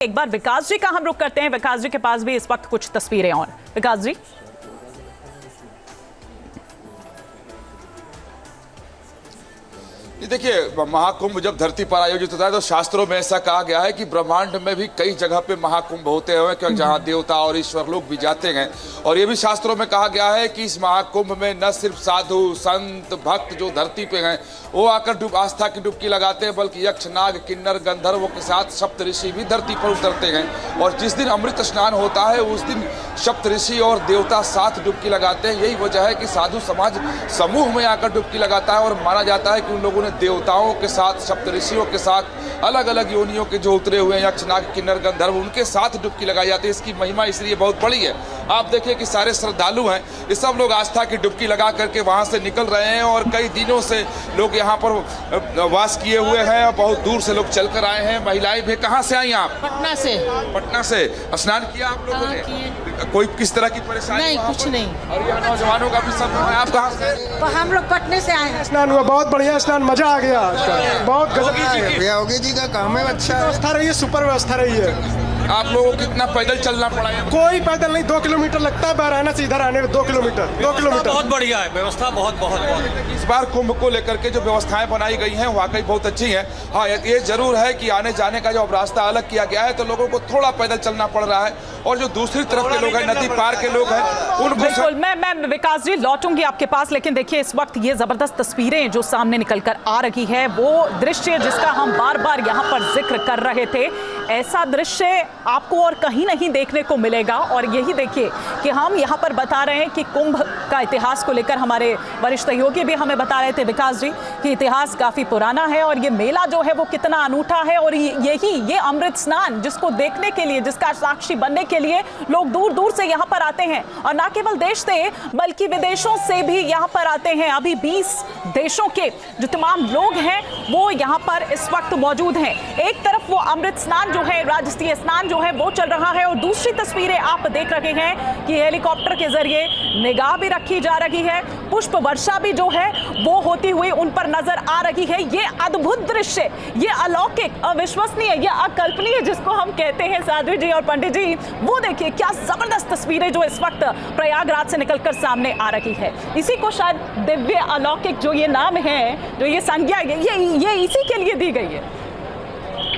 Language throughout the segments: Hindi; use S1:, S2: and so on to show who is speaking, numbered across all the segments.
S1: एक बार विकास जी का हम रुख करते हैं। विकास जी के पास भी इस वक्त कुछ तस्वीरें और विकास जी।
S2: देखिए, महाकुंभ जब धरती पर आयोजित होता है तो शास्त्रों में ऐसा कहा गया है कि ब्रह्मांड में भी कई जगह पे महाकुंभ होते हैं, क्योंकि जहां देवता और ईश्वर लोग भी जाते हैं। और ये भी शास्त्रों में कहा गया है कि इस महाकुंभ में न सिर्फ साधु संत भक्त जो धरती पे हैं वो आकर आस्था की डुबकी लगाते हैं, बल्कि यक्ष नाग किन्नर गंधर्वों के साथ सप्त ऋषि भी धरती पर उतरते हैं। और जिस दिन अमृत स्नान होता है उस दिन सप्त ऋषि और देवता साथ डुबकी लगाते हैं। यही वजह है कि साधु समाज समूह में आकर डुबकी लगाता है और माना जाता है कि उन लोगों ने देवताओं के साथ सप्त ऋषियों के साथ अलग अलग योनियों के जो उतरे हुए हैं यक्ष नाग किन्नर गंधर्व उनके साथ डुबकी लगाई जाती है। इसकी महिमा इसलिए बहुत बड़ी है। आप देखिए कि सारे श्रद्धालु हैं, ये सब लोग आस्था की डुबकी लगा करके वहां से निकल रहे हैं और कई दिनों से लोग यहाँ पर वास किए हुए हैं और बहुत दूर से लोग चलकर आए हैं। महिलाएं भी। कहाँ से आई आप?
S3: पटना से।
S2: पटना से स्नान किया आप लोगों ने? कोई किस तरह की परेशानी?
S3: नहीं, कुछ नहीं।
S2: और यहाँ नौजवानों का भी सब है। आप कहाँ से?
S3: तो हम लोग पटने से आए हैं।
S4: स्नान हुआ, बहुत बढ़िया स्नान, मजा आ गया। बहुत गजब।
S5: योगी जी का काम है, अच्छा
S4: व्यवस्था रही है, सुपर व्यवस्था रही है।
S2: आप लोगों को कितना पैदल चलना पड़ा है?
S4: कोई पैदल नहीं, 2 किलोमीटर लगता है बहराना से इधर आने में। 2 किलोमीटर
S6: बहुत बढ़िया है व्यवस्था, बहुत
S2: इस बार कुंभ को लेकर के जो व्यवस्थाएं बनाई गई हैं वाकई बहुत अच्छी हैं। हाँ, ये जरूर है कि आने जाने का जो अब रास्ता अलग किया गया है तो लोगों को थोड़ा पैदल चलना पड़ रहा है। और जो दूसरी तरफ के लोग हैं, नदी पार के लोग हैं, उनको
S1: बिल्कुल मैं विकास जी लौटूंगी आपके पास, लेकिन देखिए इस वक्त ये जबरदस्त तस्वीरें जो सामने निकलकर आ रही है, वो दृश्य जिसका हम बार बार यहाँ पर जिक्र कर रहे थे, ऐसा दृश्य आपको और कहीं नहीं देखने को मिलेगा। और यही देखिए कि हम यहाँ पर बता रहे हैं कि कुंभ का इतिहास को लेकर हमारे वरिष्ठ सहयोगी भी हमें बता रहे थे विकास जी कि इतिहास काफी पुराना है और ये मेला जो है वो कितना अनूठा है। और ये अमृत स्नान जिसको देखने के लिए, जिसका साक्षी बनने के लिए लोग दूर दूर से यहाँ पर आते हैं और ना केवल देश से बल्कि विदेशों से भी यहाँ पर आते हैं। अभी 20 देशों के जो तमाम लोग हैं वो यहाँ पर इस वक्त मौजूद हैं। एक तरफ वो अमृत स्नान जो है, राजसीय स्नान जो है वो चल रहा है और दूसरी तस्वीरें आप देख रहे हैं कि हेलीकॉप्टर के जरिए निगाह भी रखी जा रही है, पुष्प वर्षा भी जो है वो होती हुई उन पर नजर आ रही है। ये अद्भुत दृश्य, ये अलौकिक, अविश्वसनीय, ये अकल्पनीय जिसको हम कहते हैं साध्वी जी और पंडित जी, वो देखिए क्या जबरदस्त तस्वीरें जो इस वक्त प्रयागराज से निकलकर सामने आ रही है। इसी को शायद दिव्य अलौकिक जो ये नाम है, जो ये संज्ञा ये इसी के लिए दी गई है।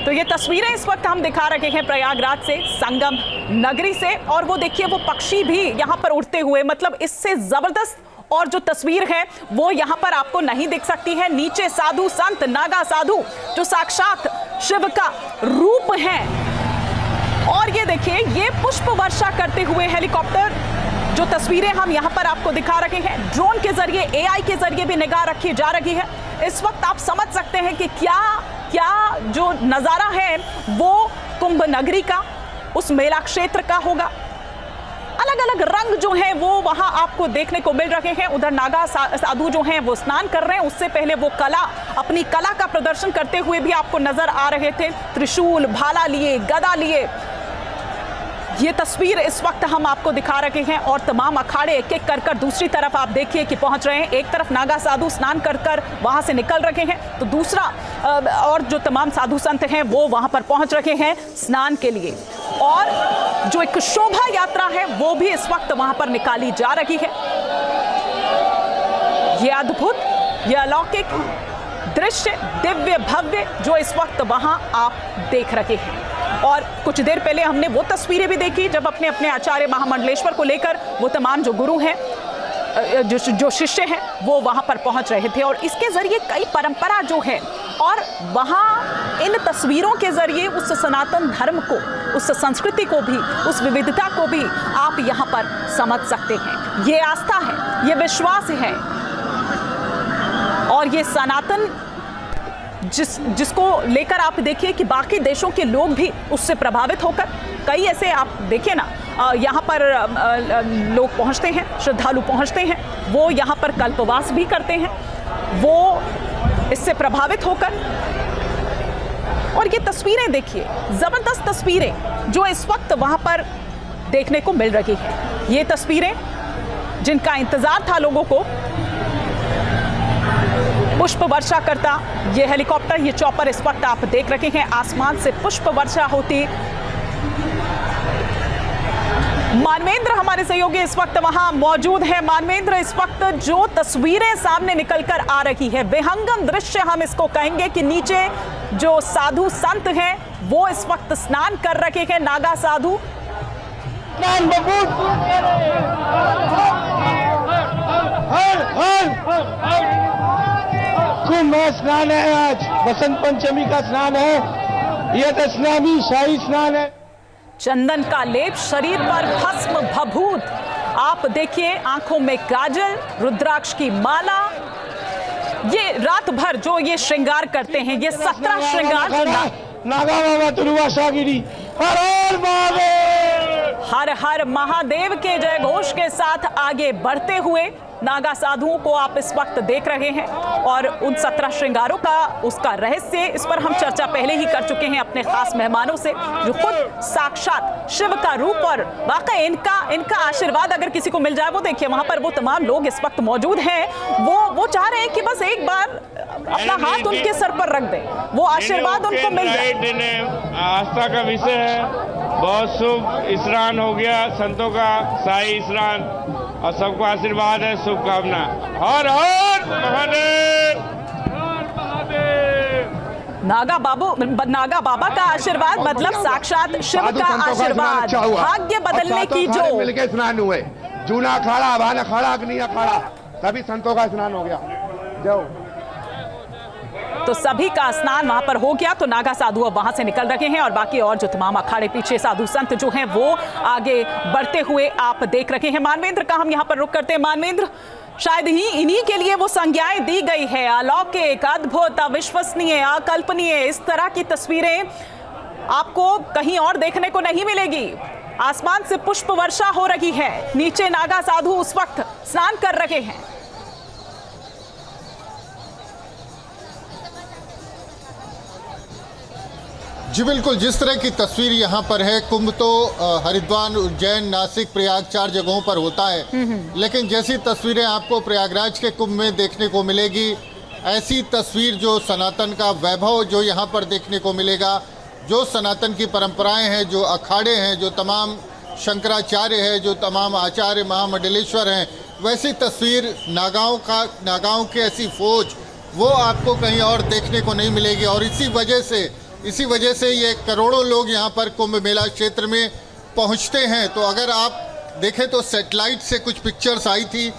S1: तो ये तस्वीरें इस वक्त हम दिखा रहे हैं प्रयागराज से, संगम नगरी से, और वो देखिए वो पक्षी भी यहाँ पर उड़ते हुए, मतलब इससे जबरदस्त और जो तस्वीर है वो यहाँ पर आपको नहीं दिख सकती है। नीचे साधु संत नागा साधु जो साक्षात शिव का रूप है, और ये देखिए ये पुष्प वर्षा करते हुए हेलीकॉप्टर जो तस्वीरें हम यहाँ पर आपको दिखा रहे हैं, ड्रोन के जरिए, AI के जरिए भी निगाह रखी जा रही है। इस वक्त आप समझ सकते हैं कि क्या जो नजारा है वो कुंभ नगरी का, उस मेला क्षेत्र का होगा। अलग अलग रंग जो हैं वो वहां आपको देखने को मिल रहे हैं। उधर नागा साधु जो हैं वो स्नान कर रहे हैं, उससे पहले वो अपनी कला का प्रदर्शन करते हुए भी आपको नजर आ रहे थे, त्रिशूल भाला लिए, गदा लिए। ये तस्वीर इस वक्त हम आपको दिखा रहे हैं और तमाम अखाड़े एक एक कर दूसरी तरफ आप देखिए कि पहुंच रहे हैं। एक तरफ नागा साधु स्नान कर वहां से निकल रहे हैं, तो दूसरा और जो तमाम साधु संत हैं वो वहां पर पहुंच रहे हैं स्नान के लिए। और जो एक शोभा यात्रा है वो भी इस वक्त वहां पर निकाली जा रही है। ये अद्भुत, ये अलौकिक दृश्य, दिव्य भव्य जो इस वक्त वहां आप देख रहे हैं। और कुछ देर पहले हमने वो तस्वीरें भी देखी जब अपने आचार्य महामंडलेश्वर को लेकर वो तमाम जो गुरु हैं, जो शिष्य हैं, वो वहां पर पहुंच रहे थे। और इसके जरिए कई परंपरा जो है, और वहां इन तस्वीरों के जरिए उस सनातन धर्म को, उस संस्कृति को भी, उस विविधता को भी आप यहाँ पर समझ सकते हैं। ये आस्था है, ये विश्वास है, और ये सनातन जिसको लेकर आप देखिए कि बाकी देशों के लोग भी उससे प्रभावित होकर, कई ऐसे आप देखिए ना, यहाँ पर लोग पहुँचते हैं, श्रद्धालु पहुँचते हैं, वो यहाँ पर कल्पवास भी करते हैं, वो इससे प्रभावित होकर। और ये तस्वीरें देखिए, जबरदस्त तस्वीरें जो इस वक्त वहाँ पर देखने को मिल रही है। ये तस्वीरें जिनका इंतजार था लोगों को, पुष्प वर्षा करता ये हेलीकॉप्टर, ये चॉपर इस वक्त आप देख रहे हैं, आसमान से पुष्प वर्षा होती मानवेंद्र हमारे सहयोगी इस वक्त वहां मौजूद है। मानवेंद्र, इस वक्त जो तस्वीरें सामने निकलकर आ रही है, विहंगम दृश्य हम इसको कहेंगे कि नीचे जो साधु संत हैं वो इस वक्त स्नान कर रखे हैं, नागा साधु।
S4: कुंभ स्नान है, आज बसंत पंचमी का स्नान है, यह तो स्नानी शाही स्नान है।
S1: चंदन का लेप, शरीर पर भस्म भभूत, आप देखिए आंखों में काजल, रुद्राक्ष की माला, ये रात भर जो ये श्रृंगार करते हैं, ये 17 श्रृंगार।
S4: नागा बाबा तुरुवाशागिरी, हर हर महादेव,
S1: हर हर महादेव के जय घोष के साथ आगे बढ़ते हुए नागा साधुओं को आप इस वक्त देख रहे हैं और उन 17 श्रृंगारों का उसका रहस्य, इस पर हम चर्चा पहले ही कर चुके हैं अपने खास मेहमानों से, जो खुद साक्षात शिव का रूप और वाकई इनका आशीर्वाद अगर किसी को मिल जाए, वो देखिए वहां पर वो तमाम लोग इस वक्त मौजूद हैं, वो चाह रहे हैं कि बस एक बार अपना हाथ उनके सर पर रख दे, वो आशीर्वाद उनको मिल जाए।
S5: आस्था का विषय है, बहुत शुभ स्नान हो गया, संतों का शाही स्नान, और सबको आशीर्वाद है, शुभकामना। हर हर महादेव, हर महादेव।
S1: नागा बाबा का आशीर्वाद मतलब साक्षात शिव का आशीर्वाद, भाग्य बदलने की जो
S4: मिलके स्नान हुए, जूना अखाड़ा, भान अखाड़ा, अग्नि अखाड़ा, सभी संतों का स्नान हो गया। जाओ,
S1: तो सभी का स्नान वहां पर हो गया, तो नागा साधु अब वहां से निकल रहे हैं और बाकी और जो तमाम अखाड़े पीछे साधु संत जो हैं वो आगे बढ़ते हुए आप देख रहे हैं। मानवेंद्र का हम यहां पर रुक करते हैं। मानवेंद्र, शायद ही इन्हीं के लिए वो संज्ञाएं दी गई है, अलौकिक, अद्भुत, अविश्वसनीय, अकल्पनीय, इस तरह की तस्वीरें आपको कहीं और देखने को नहीं मिलेगी। आसमान से पुष्प वर्षा हो रही है, नीचे नागा साधु उस वक्त स्नान कर रहे हैं।
S7: जी बिल्कुल, जिस तरह की तस्वीर यहाँ पर है, कुंभ तो हरिद्वार, उज्जैन, नासिक, प्रयाग 4 जगहों पर होता है, लेकिन जैसी तस्वीरें आपको प्रयागराज के कुंभ में देखने को मिलेगी, ऐसी तस्वीर जो सनातन का वैभव जो यहाँ पर देखने को मिलेगा, जो सनातन की परंपराएं हैं, जो अखाड़े हैं, जो तमाम शंकराचार्य हैं, जो तमाम आचार्य महामंडलेश्वर हैं, वैसी तस्वीर नागाओं की ऐसी फौज वो आपको कहीं और देखने को नहीं मिलेगी। और इसी वजह से ये करोड़ों लोग यहाँ पर कुंभ मेला क्षेत्र में पहुँचते हैं। तो अगर आप देखें तो सैटेलाइट से कुछ पिक्चर्स आई थी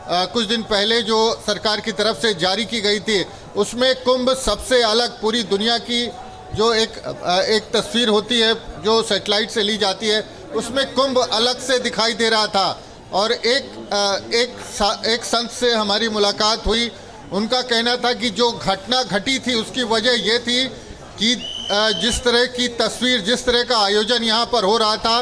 S7: कुछ दिन पहले जो सरकार की तरफ से जारी की गई थी, उसमें कुंभ सबसे अलग पूरी दुनिया की जो एक तस्वीर होती है जो सैटेलाइट से ली जाती है, उसमें कुंभ अलग से दिखाई दे रहा था। और एक संत से हमारी मुलाकात हुई, उनका कहना था कि जो घटना घटी थी उसकी वजह ये थी कि जिस तरह की तस्वीर, जिस तरह का आयोजन यहाँ पर हो रहा था,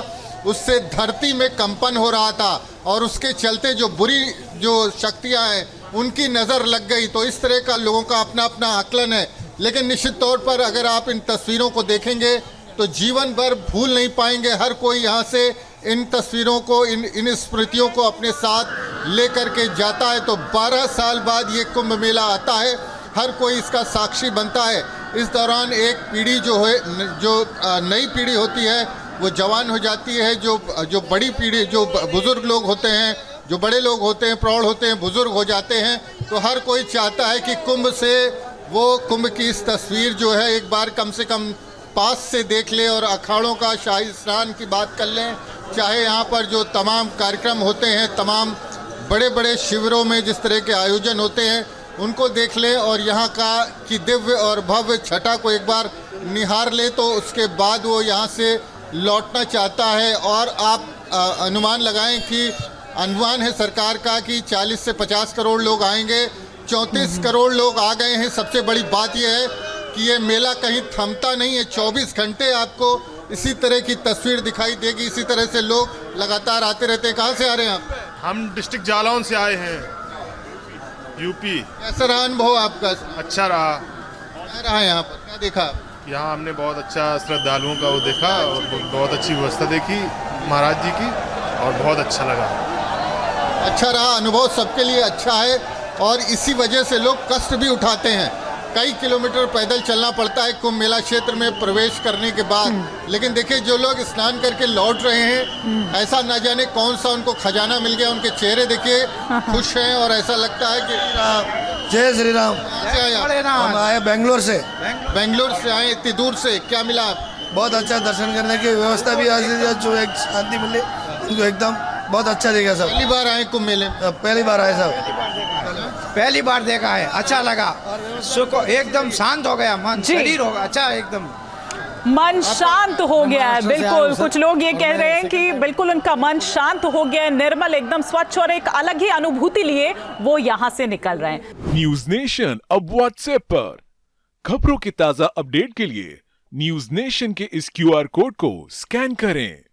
S7: उससे धरती में कंपन हो रहा था और उसके चलते जो बुरी जो शक्तियाँ हैं उनकी नज़र लग गई। तो इस तरह का लोगों का अपना अपना आकलन है, लेकिन निश्चित तौर पर अगर आप इन तस्वीरों को देखेंगे तो जीवन भर भूल नहीं पाएंगे। हर कोई यहाँ से इन तस्वीरों को, इन स्मृतियों को अपने साथ ले करके जाता है। तो 12 साल बाद ये कुंभ मेला आता है, हर कोई इसका साक्षी बनता है। इस दौरान एक पीढ़ी जो है, जो नई पीढ़ी होती है वो जवान हो जाती है, जो बड़ी पीढ़ी, जो बुज़ुर्ग लोग होते हैं, जो बड़े लोग होते हैं, प्रौढ़ होते हैं, बुज़ुर्ग हो जाते हैं। तो हर कोई चाहता है कि कुंभ से वो कुंभ की इस तस्वीर जो है एक बार कम से कम पास से देख ले और अखाड़ों का शाही स्नान की बात कर लें। चाहे यहाँ पर जो तमाम कार्यक्रम होते हैं, तमाम बड़े बड़े शिविरों में जिस तरह के आयोजन होते हैं उनको देख लें और यहाँ का की दिव्य और भव्य छटा को एक बार निहार ले, तो उसके बाद वो यहाँ से लौटना चाहता है। और आप अनुमान लगाएं कि अनुमान है सरकार का कि 40 से 50 करोड़ लोग आएंगे, 34 करोड़ लोग आ गए हैं। सबसे बड़ी बात यह है कि ये मेला कहीं थमता नहीं है, 24 घंटे आपको इसी तरह की तस्वीर दिखाई देगी, इसी तरह से लोग लगातार आते रहते हैं। कहाँ से आ रहे हैं आप?
S5: हम डिस्ट्रिक्ट जालौन से आए हैं, यूपी।
S7: कैसा रहा अनुभव आपका?
S5: अच्छा रहा।
S7: क्या रहा यहाँ पर, क्या देखा?
S5: यहाँ हमने बहुत अच्छा श्रद्धालुओं का वो देखा और बहुत अच्छी व्यवस्था देखी महाराज जी की और बहुत अच्छा लगा।
S7: अच्छा रहा, अनुभव सबके लिए अच्छा है और इसी वजह से लोग कष्ट भी उठाते हैं। कई किलोमीटर पैदल चलना पड़ता है कुंभ मेला क्षेत्र में प्रवेश करने के बाद। लेकिन देखिए जो लोग स्नान करके लौट रहे हैं, ऐसा न जाने कौन सा उनको खजाना मिल गया। उनके चेहरे देखिए खुश हैं और ऐसा लगता है कि
S8: जय श्री राम।
S7: हम
S8: आए बेंगलोर से
S7: आए इतनी दूर से, क्या मिला?
S8: बहुत अच्छा दर्शन करने की व्यवस्था भी आज जो एक शांति मिली उनको एकदम बहुत अच्छा दिखा सब।
S7: पहली बार आए कुंभ मेले?
S8: पहली बार आए सब।
S9: पहली बार देखा है, अच्छा लगा, सुख एकदम शांत हो गया मन, शरीर होगा अच्छा एकदम
S1: मन शांत हो गया है। बिल्कुल, कुछ लोग ये कह रहे हैं कि बिल्कुल उनका मन शांत हो गया है, निर्मल एकदम स्वच्छ और एक अलग ही अनुभूति लिए वो यहाँ से निकल रहे हैं।
S10: न्यूज नेशन अब व्हाट्सएप पर खबरों के ताजा अपडेट के लिए न्यूज नेशन के इस QR कोड को स्कैन करें।